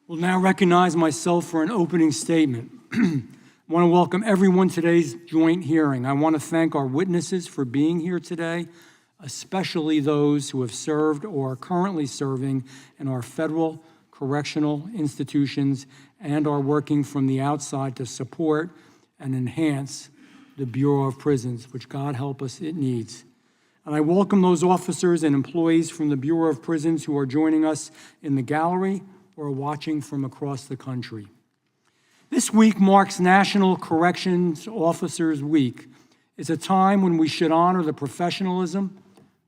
Will now recognize myself for an opening statement. I want to welcome everyone to today's joint hearing. I want to thank our witnesses for being here today, especially those who have served or are currently serving in our federal correctional institutions and are working from the outside to support and enhance the Bureau of Prisons, which, God help us, it needs. And I welcome those officers and employees from the Bureau of Prisons who are joining us in the gallery or watching from across the country. This week marks National Corrections Officers Week. It's a time when we should honor the professionalism,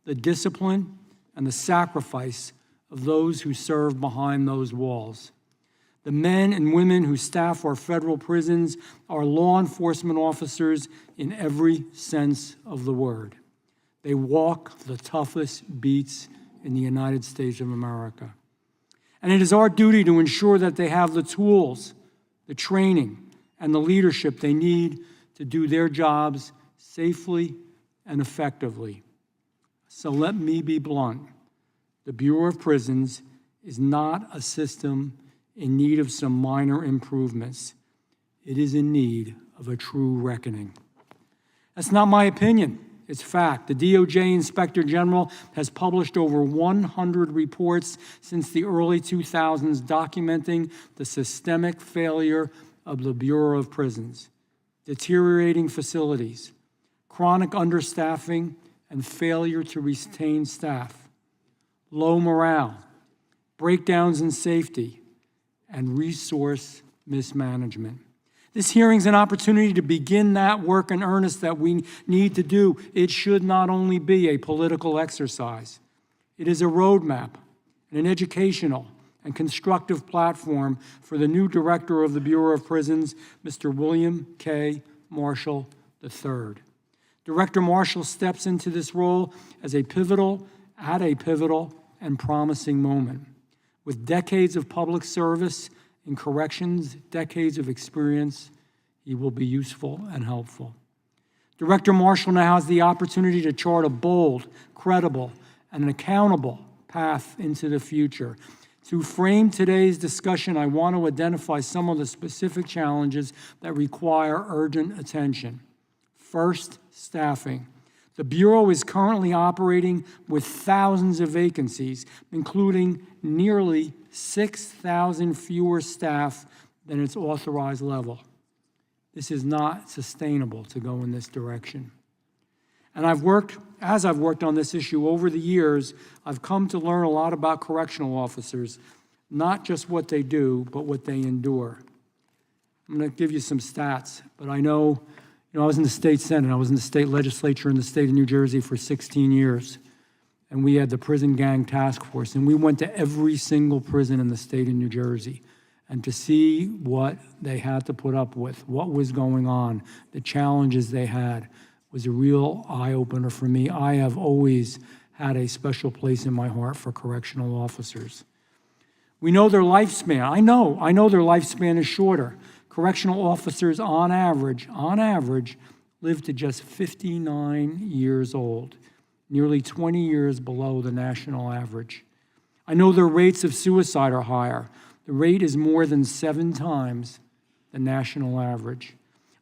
the discipline, and the sacrifice of those who serve behind those walls. The men and women who staff our federal prisons are law enforcement officers in every sense of the word. They walk the toughest beats in the United States of America. And it is our duty to ensure that they have the tools, the training, and the leadership they need to do their jobs safely and effectively. So let me be blunt. The Bureau of Prisons is not a system in need of some minor improvements. It is in need of a true reckoning. That's not my opinion. It's fact. The DOJ Inspector General has published over 100 reports since the early 2000s documenting the systemic failure of the Bureau of Prisons, deteriorating facilities, chronic understaffing, and failure to retain staff, low morale, breakdowns in safety, and resource mismanagement. This hearing is an opportunity to begin that work in earnest that we need to do. It should not only be a political exercise. It is a roadmap and an educational and constructive platform for the new director of the Bureau of Prisons, Mr. William K. Marshall III. Director Marshall steps into this role at a pivotal and promising moment. With decades of public service in corrections, decades of experience, he will be useful and helpful. Director Marshall now has the opportunity to chart a bold, credible, and accountable path into the future. To frame today's discussion, I want to identify some of the specific challenges that require urgent attention. First, staffing. The Bureau is currently operating with thousands of vacancies, including nearly 6,000 fewer staff than its authorized level. This is not sustainable to go in this direction. And as I've worked on this issue over the years, I've come to learn a lot about correctional officers, not just what they do, but what they endure. I'm going to give you some stats, but I know, I was in the state Senate, I was in the state legislature in the state of New Jersey for 16 years. And we had the prison gang task force, and we went to every single prison in the state of New Jersey. And to see what they had to put up with, what was going on, the challenges they had, was a real eye-opener for me. I have always had a special place in my heart for correctional officers. We know their lifespan. I know their lifespan is shorter. Correctional officers, on average, live to just 59 years old, nearly 20 years below the national average. I know their rates of suicide are higher. The rate is more than 7 times the national average.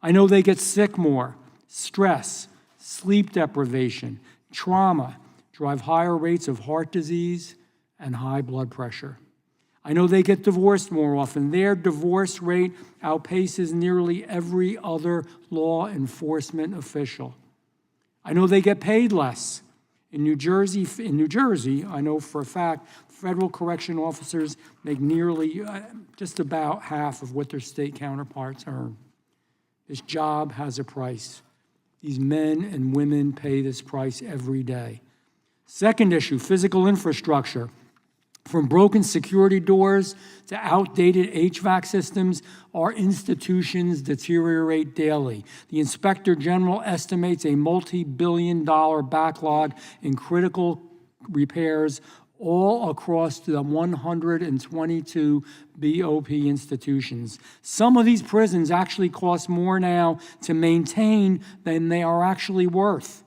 I know they get sick more. Stress, sleep deprivation, trauma drive higher rates of heart disease and high blood pressure. I know they get divorced more often. Their divorce rate outpaces nearly every other law enforcement official. I know they get paid less. In New Jersey, I know for a fact, federal correction officers make nearly just about half of what their state counterparts earn. This job has a price. These men and women pay this price every day. Second issue, physical infrastructure. From broken security doors to outdated HVAC systems, our institutions deteriorate daily. The Inspector General estimates a multi-billion-dollar backlog in critical repairs all across the 122 BOP institutions. Some of these prisons actually cost more now to maintain than they are actually worth.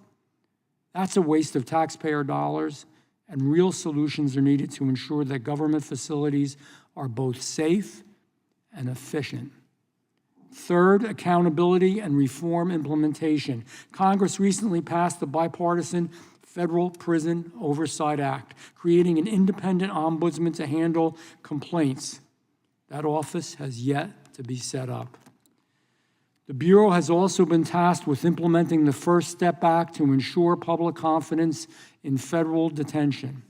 That's a waste of taxpayer dollars, and real solutions are needed to ensure that government facilities are both safe and efficient. Third, accountability and reform implementation. Congress recently passed the bipartisan Federal Prison Oversight Act, creating an independent ombudsman to handle complaints. That office has yet to be set up. The Bureau has also been tasked with implementing the First Step Act to ensure public confidence in federal detention.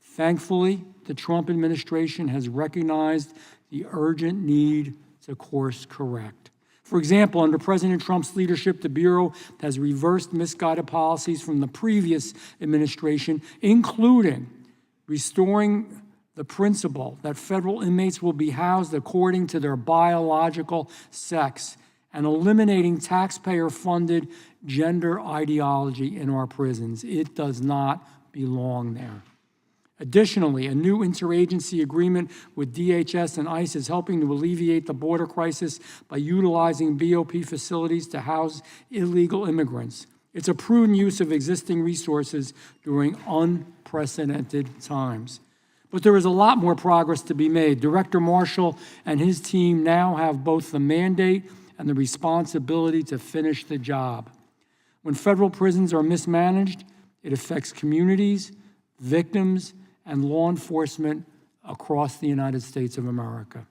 Thankfully, the Trump administration has recognized the urgent need to course correct. For example, under President Trump's leadership, the Bureau has reversed misguided policies from the previous administration, including restoring the principle that federal inmates will be housed according to their biological sex and eliminating taxpayer-funded gender ideology in our prisons. It does not belong there. Additionally, a new interagency agreement with DHS and ICE is helping to alleviate the border crisis by utilizing BOP facilities to house illegal immigrants. It's a prudent use of existing resources during unprecedented times. But there is a lot more progress to be made. Director Marshall and his team now have both the mandate and the responsibility to finish the job. When federal prisons are mismanaged, it affects communities, victims, and law enforcement across the United States of America.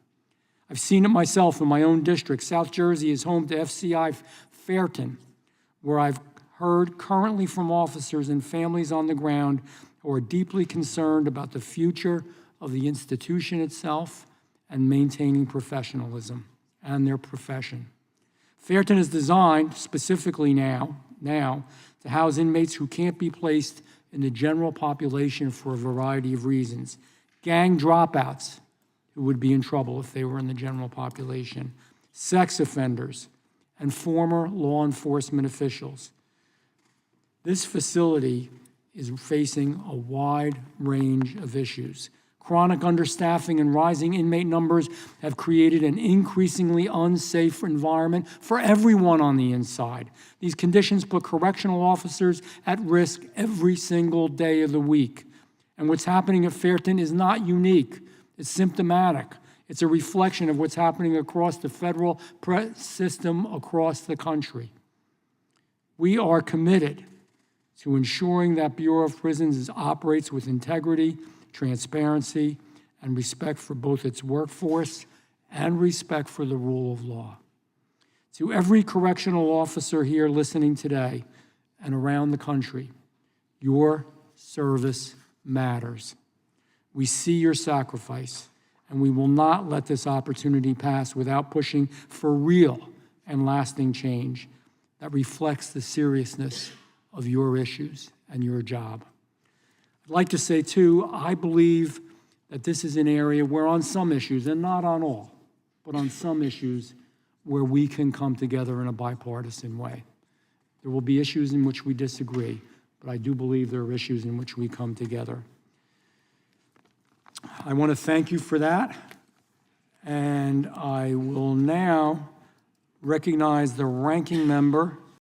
I've seen it myself in my own district. South Jersey is home to FCI Fairton, where I've heard currently from officers and families on the ground who are deeply concerned about the future of the institution itself and maintaining professionalism and their profession. Fairton is designed specifically now to house inmates who can't be placed in the general population for a variety of reasons. Gang dropouts, who would be in trouble if they were in the general population, sex offenders, and former law enforcement officials. This facility is facing a wide range of issues. Chronic understaffing and rising inmate numbers have created an increasingly unsafe environment for everyone on the inside. These conditions put correctional officers at risk every single day of the week. And what's happening at Fairton is not unique. It's symptomatic. It's a reflection of what's happening across the federal system across the country. We are committed to ensuring that Bureau of Prisons operates with integrity, transparency, and respect for both its workforce and respect for the rule of law. To every correctional officer here listening today and around the country, your service matters. We see your sacrifice, and we will not let this opportunity pass without pushing for real and lasting change that reflects the seriousness of your issues and your job. I'd like to say, too, I believe that this is an area where on some issues, and not on all, but on some issues, where we can come together in a bipartisan way. There will be issues in which we disagree, but I do believe there are issues in which we come together. I want to thank you for that, and I will now recognize the ranking member